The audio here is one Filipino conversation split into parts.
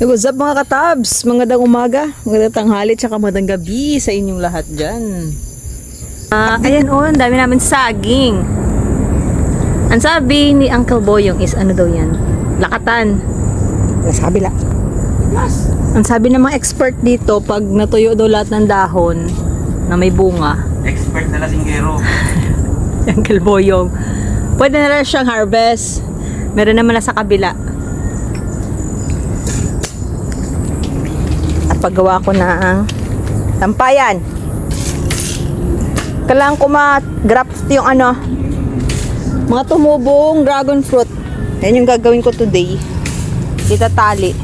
Hey, what's up mga katabs? Magandang umaga, magandang tanghali, tsaka magandang gabi sa inyong lahat dyan. Ayan o, ang dami namin saging. Ang sabi ni Uncle Boyong is ano daw yan? Lakatan. Nasabi lang. Ang sabi ng mga expert dito, pag natuyo daw lahat ng dahon na may bunga, Expert na lasinggero. Uncle Boyong, pwede na rin siyang harvest. Meron naman na sa kabila. At paggawa ko na ang tampayan. Kailangan ko ma-graft yung mga tumubong dragon fruit. Yan yung gagawin ko today. Itatali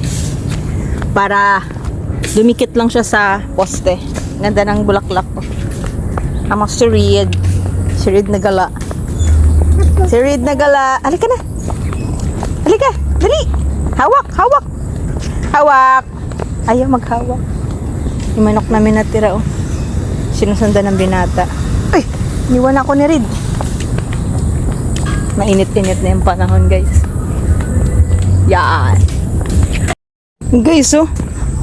para lumikit lang siya sa poste. Ganda ng bulaklak ko. Ang mga sirid na gala. Sirid na gala. Halika na. Halika, dali. Hawak. Hawak. Ayaw maghawak. Yung manok namin natira oh. Sinusundan ng binata. Ay, iniwan ako ni Reed. Mainit-init na yung panahon, guys. Yan. Guys, oh.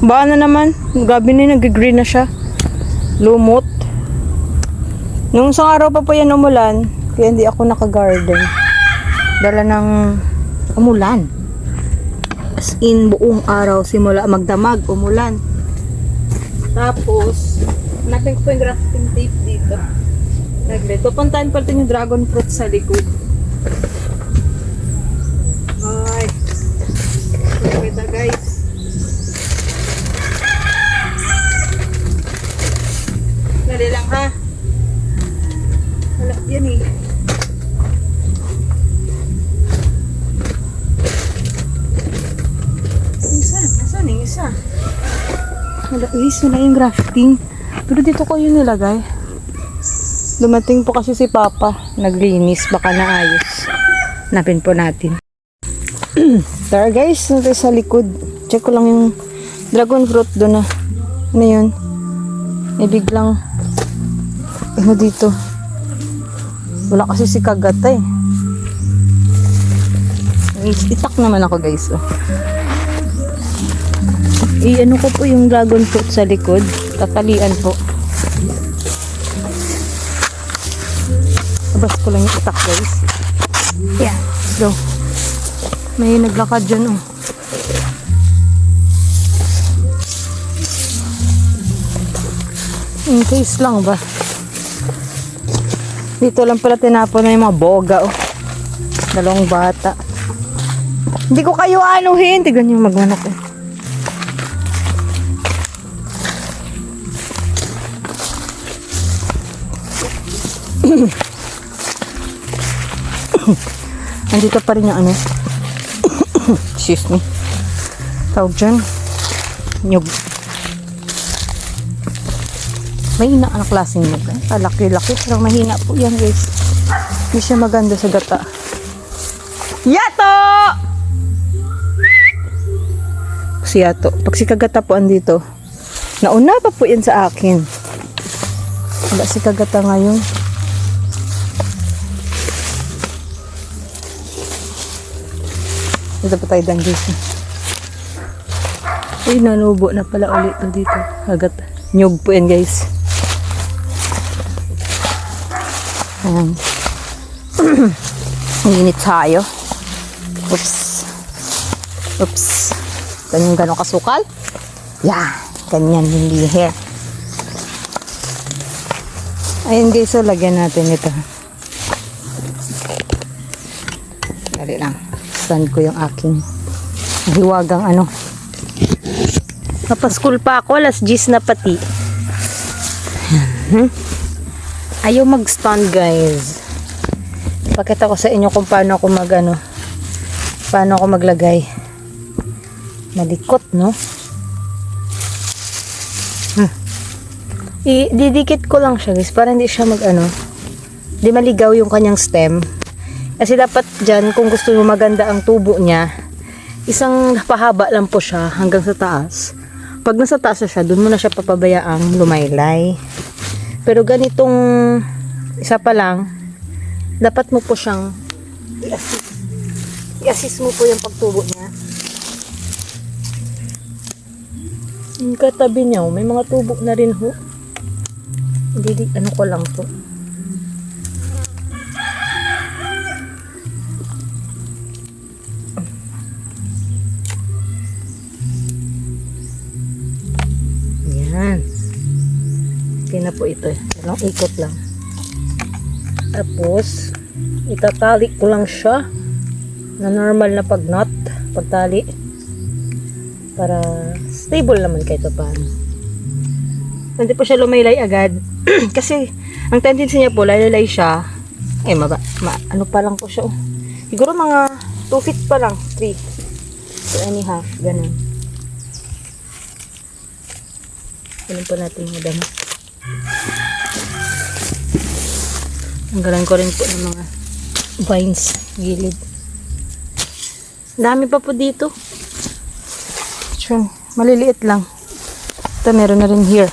Baka na naman. Grabe na, nag-green na siya. Lumot. Nung isang araw pa po yan umulan, kaya hindi ako naka-garden. Dala ng umulan. As in, buong araw, simula magdamag, umulan. Tapos, hanapin ko yung grafting tape dito. Pupuntahan pa rin yung dragon fruit sa likod. Ay. Kita guys. Dali lang ha. Wala yan eh. Nasaan yung isa? Wala yung grafting. Pero dito ko yun nilagay. Dumating po kasi si Papa. Naglinis. Baka naayos. Hanapin po natin. Tara guys. Nito sa likod. Check ko lang yung dragon fruit doon na. Ano yun? May biglang ano dito. Wala kasi si Kagata eh. Itak naman ako guys. Oh. I-ano ko po yung dragon fruit sa likod. Tatalian po. Abas ko lang yung itak guys. Yeah, let's go. May naglakad dyan oh. In case lang ba? Dito lang pala tinapon na yung mga boga oh. Dalawang bata. Hindi ko kayo anuhin. Tignan yung magmanok eh. Nandito pa rin yung excuse me, tawag dyan nyug. Mahina ang klaseng nyug eh. Laki-laki pero mahina po yan guys. Hindi siya maganda sa gata. Yato! Si Yato, pag si Kagata po andito, nauna pa po yan sa akin. Wala si Kagata ngayon. Dito pa tayo dan guys. Uy, nanubo na pala ulit dito. Agad. Nyug po yan guys. Ayan. Init tayo. Oops. Oops. Ganyan gano'ng kasukal. Yeah. Ganyan yung lihe. Ayan guys. So, lagyan natin ito. Dali lang. Stand ko yung aking hiwagang Napaskul pa ako, alas 10 na pati. Ayaw mag-stand guys. Pakita ko sa inyo kung paano ako paano ako maglagay. Malikot no? Didikit ko lang siya guys para hindi siya di maligaw yung kanyang stem. Kasi dapat dyan, kung gusto mo maganda ang tubo niya, isang pahaba lang po siya hanggang sa taas. Pag nasa taas na siya, dun mo na siya papabayaang lumaylay. Pero ganitong isa pa lang, dapat mo po siyang i-assist mo po yung pagtubo niya. Yung katabi niya, may mga tubo na rin ho. Hindi, ano ko lang to. Yan. Okay na po ito. Ilang ikot lang. Tapos, itatali ko lang siya na normal na pag-knot, pagtali. Para stable naman kahit paano. Hindi po siya lumaylay agad. Kasi, ang tendency niya po, lalay siya. Ano pa lang po siya. Oh. Siguro mga 2 feet pa lang. 3. 2 and a half. Ganun. Ganun po natin yung dama. Tanggalan ko rin po ng mga vines, gilid. Dami pa po dito. Sure, maliliit lang. Ito, meron na rin here.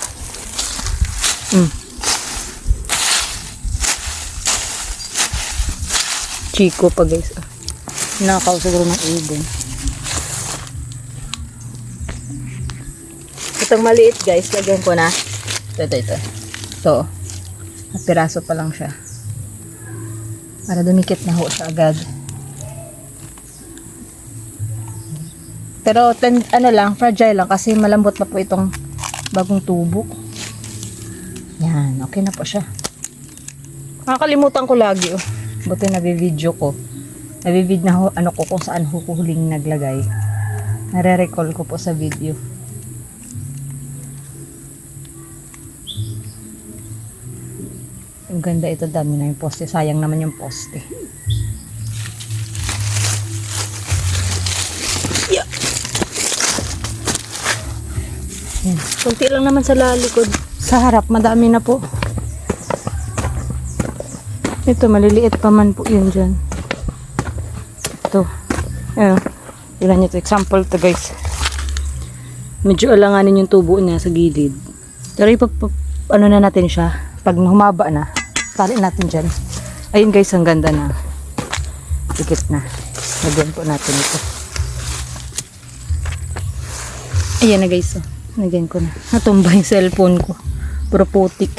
Chico pa guys. Nakaw siguro ng ibon. Itong maliit guys, lagyan ko na. Ito. Ito. At piraso pa lang siya. Para dumikit na ho siya agad. Pero ano lang, fragile lang kasi malambot pa po itong bagong tubo. Yan, okay na po siya. Nakakalimutan ko lagi oh. Buti nabi-video ko. Nabi-video na ho, ano ko kung saan ho ko huling naglagay. Nare-recall ko po sa video. Ang ganda ito, dami na yung poste. Sayang naman yung poste. Yeah. Yan. Kunti lang naman sa lalikod. Sa harap, madami na po. Ito, maliliit pa man po yun dyan. Ito. Ayan. Ilan nyo ito. Example to guys. Medyo alanganin yung tubo niya sa gilid. Pero ano na natin siya. Pag humaba na, tali natin dyan. Ayun guys, ang ganda na. Dikit na. Lagyan po natin ito. Ayan na guys. Oh. Lagyan ko na. Natumba yung cellphone ko. Puro putik.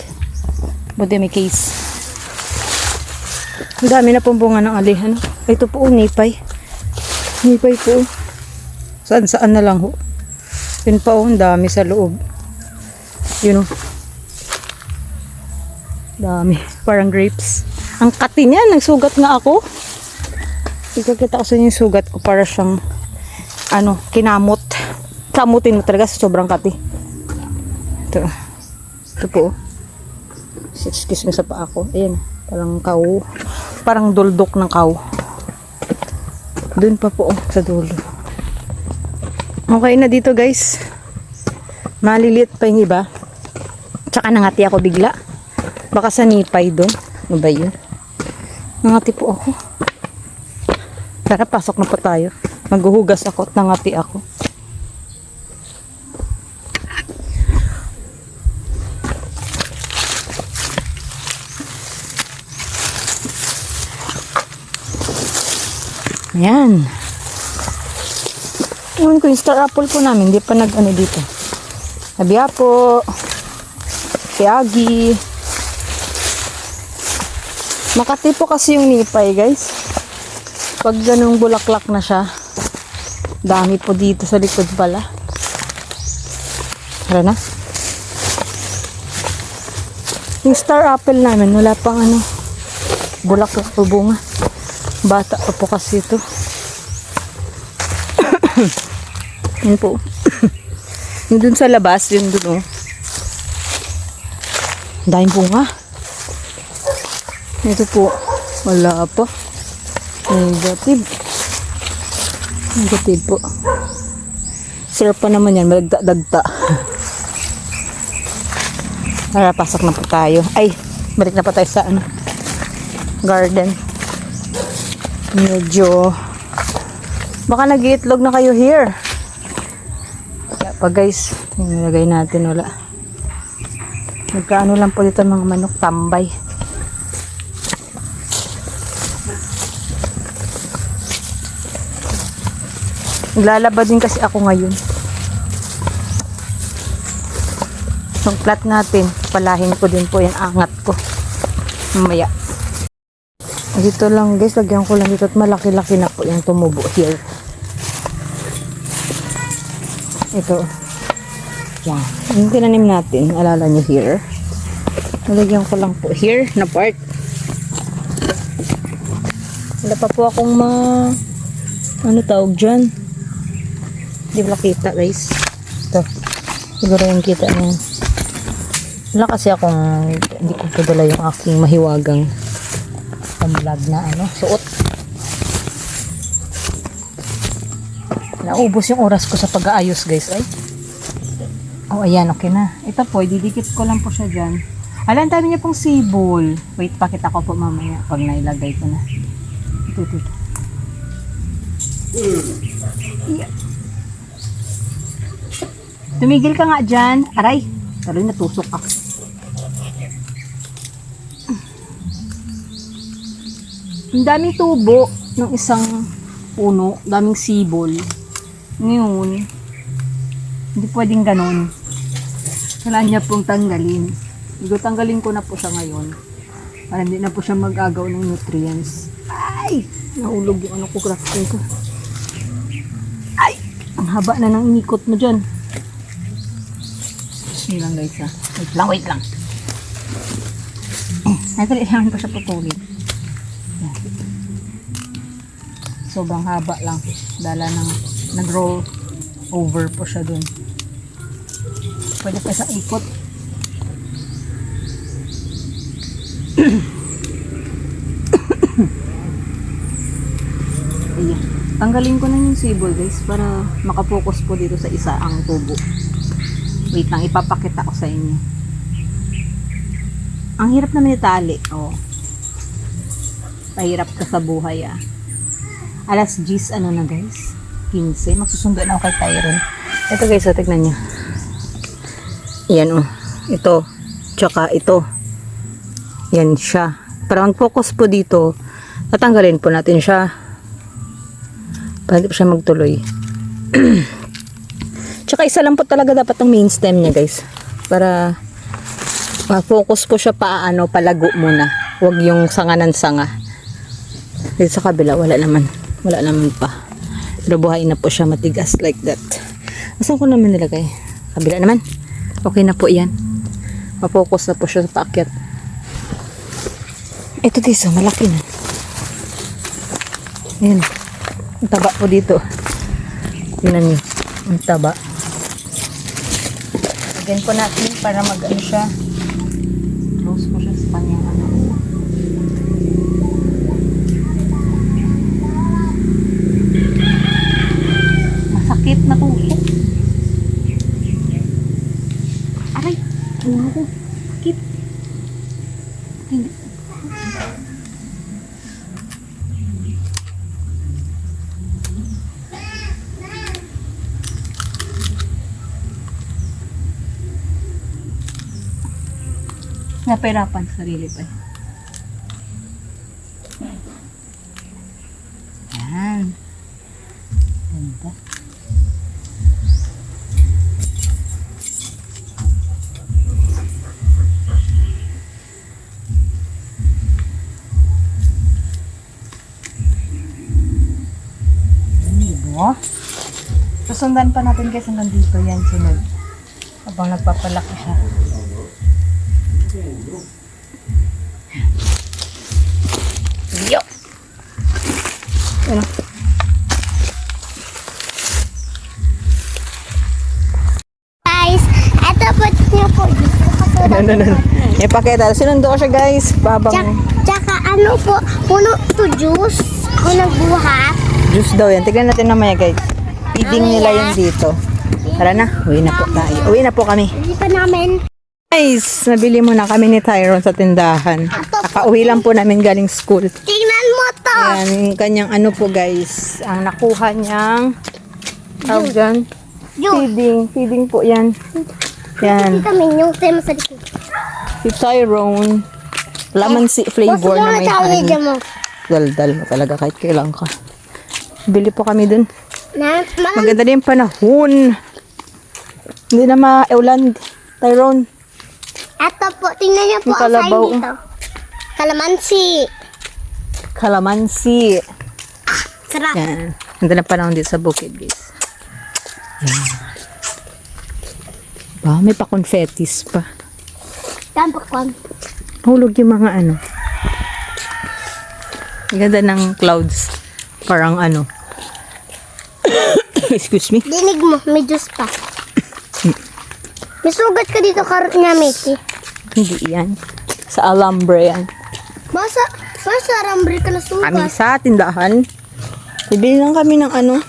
Buti may case. Ang dami na pong bunga ng alihan. Ito po, nipay. Nipay po. Saan na lang ho. Yun pa ang dami sa loob. Yun o. Dami. Parang grapes. Ang kati niya. Nagsugat nga ako. Ikakita ko sa inyo yung sugat ko. Para siyang kinamot. Kamutin mo talaga sa sobrang kati. Ito. Ito po. Excuse me sa paa ko. Ayan. Parang kaw. Parang duldok ng kaw. Doon pa po sa dulo. Okay na dito guys. Maliliit pa yung iba. Tsaka nangati ako bigla. Baka sa nipay doon. Ano ba yun? Nangati po ako. Tara, pasok na po tayo. Maghuhugas ako at nangati ako. Ayan. Ewan ko yung star apple po namin. Hindi pa nag-ano dito. Sabiha po. Kiyagi. Makati po kasi yung nipay guys. Pag ganung bulaklak na siya. Dami po dito sa likod pala. Tara na. Yung star apple namin. Wala pang bulaklak o bunga. Bata pa po kasi ito. Yun po. Yung dun sa labas, yun dun oh. Dahil bunga. Ito po. Wala pa. Negative. Negative po. Sarap pa naman yan. Malagda-dagta. Tara, pasok na po tayo. Ay, balik na pa tayo sa garden. Medyo baka nag-iitlog na kayo here. Kaya pa guys, nilagay natin wala. Nagkaano lang po dito mga manok tambay. Naglalaba din kasi ako ngayon. Yung plat natin, palahin ko din po yung angat ko. Mamaya. Dito lang guys, lagyan ko lang dito at malaki-laki na po yung tumubo here. Ito. Yan. Yung tinanim natin, alala nyo here. Nalagyan ko lang po here na part. Wala pa po akong ano tawag dyan? Hindi ba kita guys? Ito. Siguro yung kita niya. Wala kasi akong hindi ko padala yung aking mahiwagang pang-vlog na ano, suot. Naubos yung oras ko sa pag-aayos guys ay. Oh ayan, okay na. Ito po, didikit ko lang po siya dyan. Alam, dami niya pong sibol. Wait, pakita ko po mamaya pag nailagay ko na. Ito. Yeah. Tumigil ka nga dyan. Aray, taroy natusok ako. Ang daming tubo ng isang puno, daming sibol. Ngayon, hindi pwedeng ganon. Kailangan niya pong tanggalin. Tanggalin ko na po siya ngayon. Para hindi na po siya mag-agaw ng nutrients. Ay! Nahulog yung ano ko, crafting ko. Ay! Ang haba na ng inikot mo dyan. Sige lang guys ha. Wait lang. Nagkalihan ko siya putulin. Sobrang haba lang. Dala ng nag-roll over po siya dun. Pwede pa sa ikot. Ayan. Tanggalin ko na yung sibol guys para makapokus po dito sa isa ang tubo. Wait lang, ipapakita ko sa inyo. Ang hirap naman itali. Oh. Pahirap ka sa buhay ah. Alas 10 ano na guys? 15. Magsusundo na ako kay Tyron. Ito guys, tignan nyo. Yan oh. Ito. Tsaka ito. Yan siya. Para mag-focus po dito, tatanggalin po natin siya. Para hindi po siya magtuloy. Tsaka isa lang po talaga dapat ang main stem niya guys. Para ma-focus po siya paano, palago muna. Huwag yung sanga. Dito sa kabila, wala naman pa. Pero buhay na po siya matigas like that. Asan ko naman nilagay? Kabila naman. Okay na po yan. Ma-focus na po siya sa paakyat. Ito guys, oh, malaki na. Ayan. Ang taba po dito. Tingnan nyo. Ang taba. Lagyan po natin para mag-ano siya. Close ko siya sa kanyang ano. Masakit na tusok. Aray! Ano ko? Sakit. Hindi. Napahirapan sa sarili pa. Yan. Ganda. Diba? Susundan pa natin guys hanggang dito yan sunod. Habang nagpapalaki siya. Yo. Ano? Guys, eto po niyo po dito. Ipakita. Sinundo ko siya guys. Babang. Tsaka ano po, puno to juice. Kung nagbuhat. Juice daw yan. Tignan natin namaya guys. Feeding nila yan dito. Tara na. Uwi na po tayo. Uwi na po kami. Hindi pa namin. Guys, nabili muna kami ni Tyron sa tindahan. Kakauwi lang po namin galing school. Tingnan mo to. Yan, yung kanyang ano po guys. Ang nakuha niyang tawag dyan. Feeding po yan. Yan. Kami yung tema sa likod. Si Tyrone. Lamansi flavor na may honey. mo. Daldal mo talaga kahit kailan ka. Bili po kami dun. Na, Maganda din yung panahon. Hindi na ma-eulan, Tyrone. Ito po, tingnan niyo po Yung ang sign kalabaw. dito. Kalamansi. Kalamansi. Sarap. Yan. Ganda na panahon dito sa bukid, guys. Yan. Ba, may pa confettis pa. Tampakon. Hulog yung mga ano. Ang ganda ng clouds. Parang ano. Excuse me. Dinig mo, may juice pa. May sugat ka dito, karot niya, Mickey. Hindi yan. Sa Alhambra yan. Basa rambre ka na Kami sugat. sa tindahan. Bibili lang kami ng ano.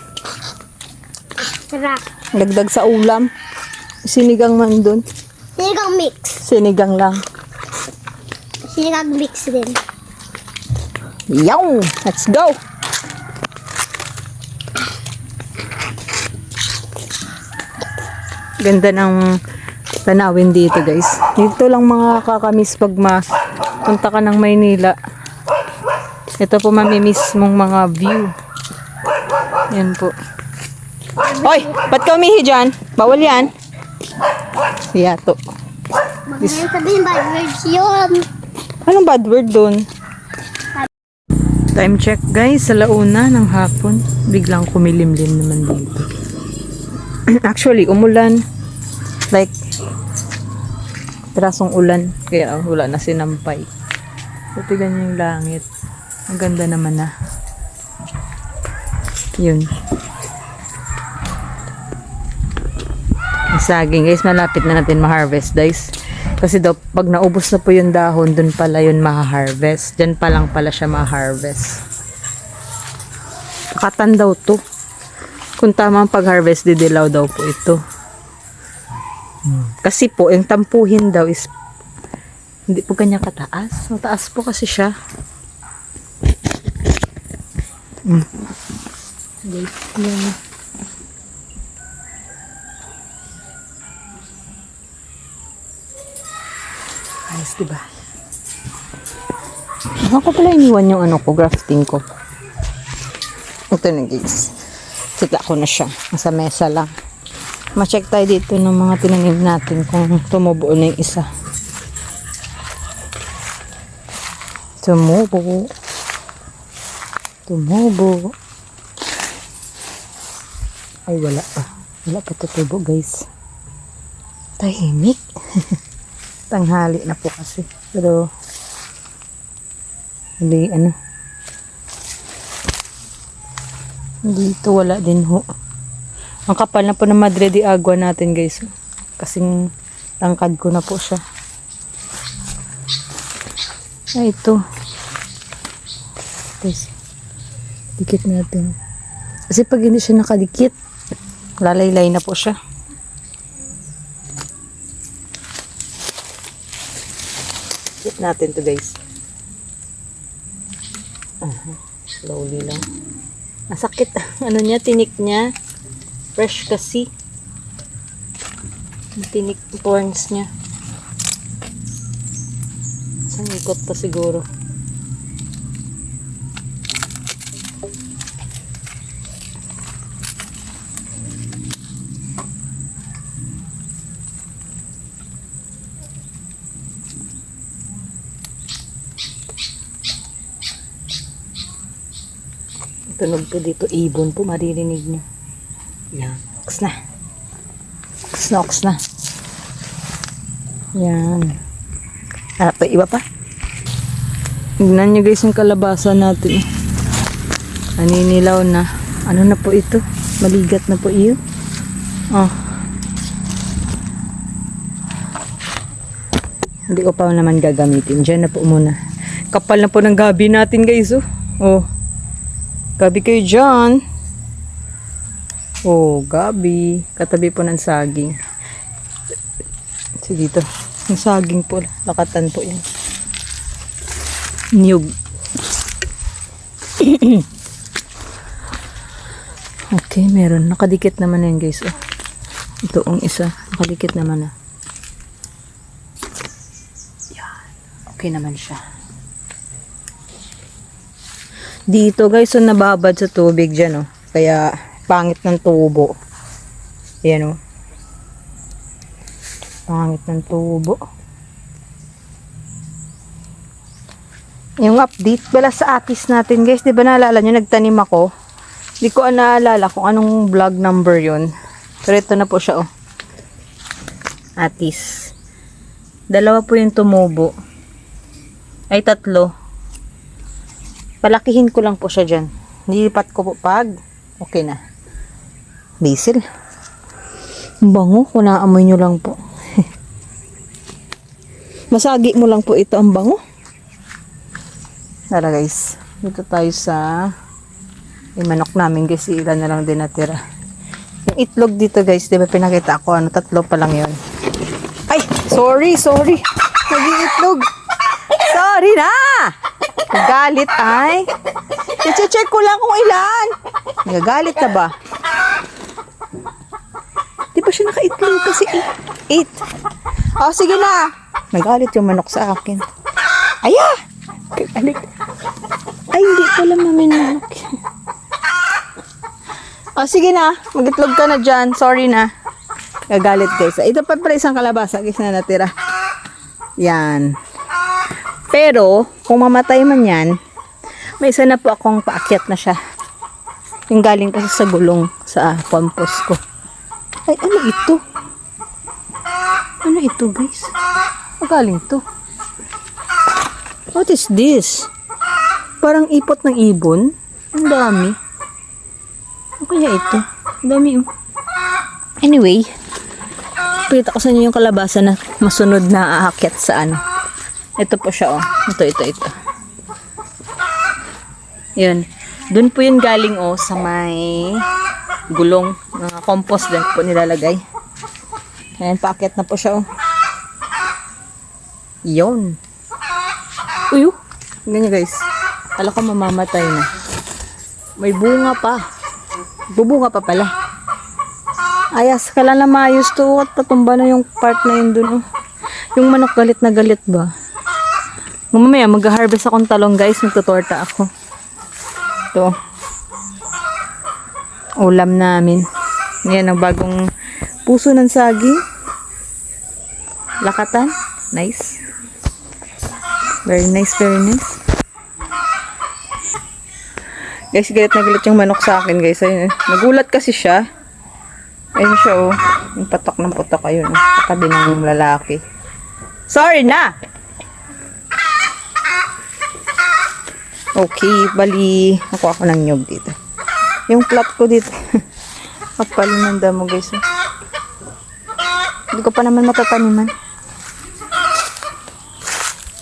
Sarap. Dagdag sa ulam. Sinigang man dun. Sinigang mix. Sinigang lang. Sinigang mix din. Yow! Let's go! Ganda ng tanawin dito, guys. Dito lang mga kakamiss pag punta ka ng Maynila. Ito po mamimiss mong mga view. Yan po. Hoy! Ba't ka umihi dyan? Bawal yan. Yato. Magaling sabihin bad words yun. Anong bad word doon? Time check, guys. Sa launa ng hapon. Biglang kumilimlim naman dito. Actually, umulan. Like, pirasong ulan. Kaya wala na sinampay. So, tignan niyo yung langit. Ang ganda naman na. Yun. Ang saging, guys. Malapit na natin ma-harvest, guys. Kasi daw, pag naubos na po yung dahon, dun pala yun ma-harvest. Diyan pa lang pala siya ma-harvest. Pakatan daw to. Kung tama ang pag-harvest, didilaw daw po ito. Kasi po, yung tampuhin daw is hindi po ganyan kataas. Mataas po kasi siya. Wait lang. Ayos, diba? Ako pala iniwan yung ano ko, grafting ko. Ito na, guys. Kita ko na siya. Nasa mesa lang. Ma-check tayo dito ng mga tinanim natin kung tumubo na yung isa. Tumubo. Tumubo. Ay, wala pa. Wala pa tutubo, guys. Tahimik. Tanghali na po kasi. Pero, hindi, ano. Dito, wala din ho. Ang kapal na po ng Madre de Agua natin, guys. Kasing tangkad ko na po siya. Ay, ito. Guys, dikit natin. Kasi pag hindi siya nakadikit, lalaylay na po siya. Dikit natin to, guys. Slowly lang. Nasakit. Ano niya, tinik niya. Fresh kasi. Tinik thorns niya. Isang ikot pa siguro. Tunog po dito, ibon po, maririnig niyo. Yan. Oks na. Oks na, oks na. Yan. Pa, iba pa. Tignan nyo, guys, yung kalabasa natin. Naninilaw na. Ano na po ito? Maligat na po iyo. Oh. Hindi ko pa naman gagamitin. Diyan na po muna. Kapal na po ng gabi natin, guys. Oh. Gabi kayo dyan. Oh, gabi. Katabi po ng saging. So, dito. Yung saging po. Lakatan po yan. Niyog. Okay, meron. Nakadikit naman yan, guys. Oh. Ito ang isa. Nakadikit naman na. Yan. Okay naman siya. Dito, guys, so nababad sa tubig dyan, oh. Kaya, pangit ng tubo. Ayan, oh. Pangit ng tubo. Yung update pala sa atis natin guys. Di ba naalala nyo, nagtanim ako. Di ko naalala kung anong vlog number yun. Pero ito na po siya, oh. Atis. 2 po yung tumubo. Ay, 3. Palakihin ko lang po siya dyan. Nilipat ko po pag okay na. Basil. Bango. Kung naamoy nyo lang po. Masagi mo lang po ito ang bango. Tara guys. Dito tayo sa manok namin guys. Ilan na lang din natira. Yung itlog dito guys. Diba pinakita ko? 3 pa lang yun. Ay! Sorry! Naging itlog! Sorry na! Galit ay. I-check ko lang kung ilan. Nagagalit na ba? Di ba siya nakaitlog kasi 8. Oh, sige na. Nagalit yung manok sa akin. Aya! Ay, hindi ko alam namin manok. Oh, sige na. Mag-itlog ka na dyan. Sorry na. Nagalit guys. Ito pa pala isang kalabasa guys na natira. Yan. Pero, kung mamatay man yan, may isa na po akong paakyat na siya. Yung galing kasi sa gulong sa compost ko. Ay, ano ito? Ano ito, guys? Galing to. What is this? Parang ipot ng ibon. Ang dami. Ano kaya ito? Ang dami, oh. Anyway, pakita ko sa inyo yung kalabasa na masunod na aakyat sa ano. Ito po siya, oh. Ito. Yun. Doon po yun galing, oh, sa may gulong. Mga compost din po nilalagay. Ayan, paakyat na po siya, oh. Yun. Uy, oh. Ganyan, guys. Alam ko mamamatay na. May bunga pa. Bubunga pa pala. Ayas ka lang na maayos to. At patumba na yung part na yun dun, oh. Yung manok galit na galit ba? Mamaya, mag-harvest akong talong, guys. Magtutorta ako. Ito. Ulam namin. Ngayon, ang bagong puso ng saging. Lakatan. Nice. Very nice, very nice. Guys, galit na galit yung manok sa akin, guys. Ayun, nagulat kasi siya. Ayun siya, oh. Yung patak ng putak, ayun. Katabi ng lalaki. Sorry na! Okay, bali, nakuha ko ng nyog dito. Yung plot ko dito. Kapal ng damo, guys. Hindi ko pa naman matataniman.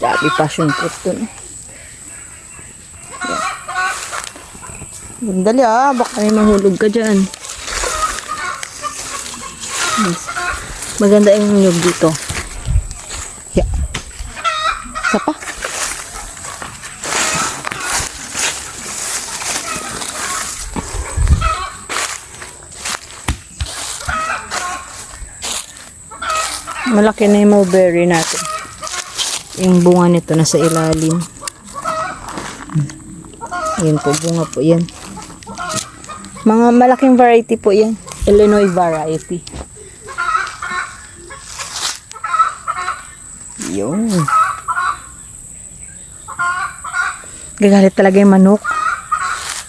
Dami passion fruit dun. Gandali baka may mahulog ka dyan. Maganda yung nyog dito. Yeah. Isa pa. Malaki na yung mulberry natin. Yung bunga nito nasa ilalim. Ayan po, bunga po yan. Mga malaking variety po yan. Illinois variety. Yun. Gagalit talaga yung manok.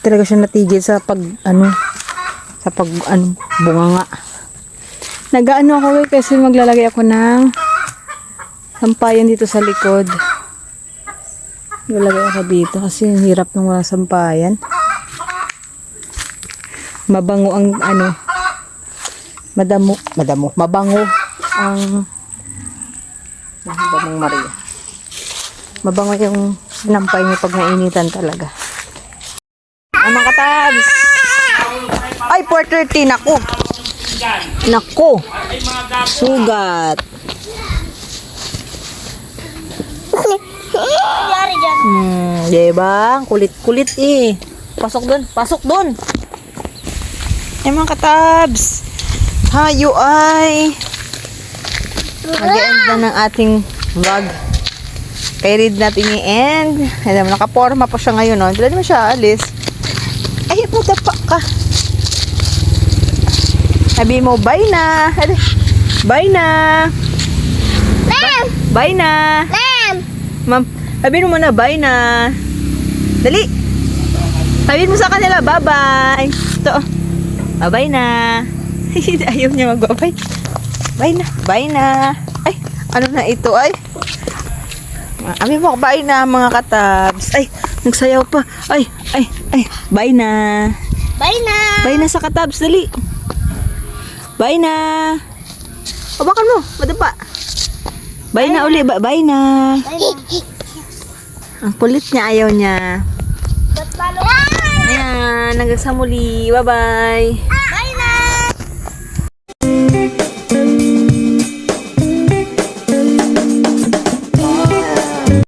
Talaga siya natigil sa bunga nga. Nagaano ako kasi maglalagay ako ng sampayan dito sa likod. Maglalagay ako dito kasi hirap nung walang sampayan. Mabango ang mabango ang Damong Maria. Mabango yung sinampay niya pag nainitan talaga. Ang mga katabs! Ay, 4:30 naku! Nako! Sugat! Diba? Kulit-kulit eh. Pasok dun! Ay mga katabs! Tayo ay mag-end na ng ating vlog. Kaya read natin yung end. Alam mo, nakaporma pa siya ngayon. No? Hindi naman siya alis. Ay, mudapa ka. Sabi mo, bye na. Bye na. Ma'am! Bye na. Ma'am! Ma'am, Sabihin mo na, bye na. Dali. Sabihin mo sa kanila, bye-bye. Ito. Bye-bye na. Ayaw niya mag-bye. Bye na. Bye na. Ay, ano na ito? Ay. Sabi mo, bye na mga katabs. Ay, nagsayaw pa. Ay. Bye na. Bye na. Bye na sa katabs. Dali. Bye na. Hawakan mo. Madapa. Bye na uli. Bye na. Bye na. Ang kulit niya. Ayaw niya. Ba't palo? Ayan. Hanggang sa muli. Bye-bye.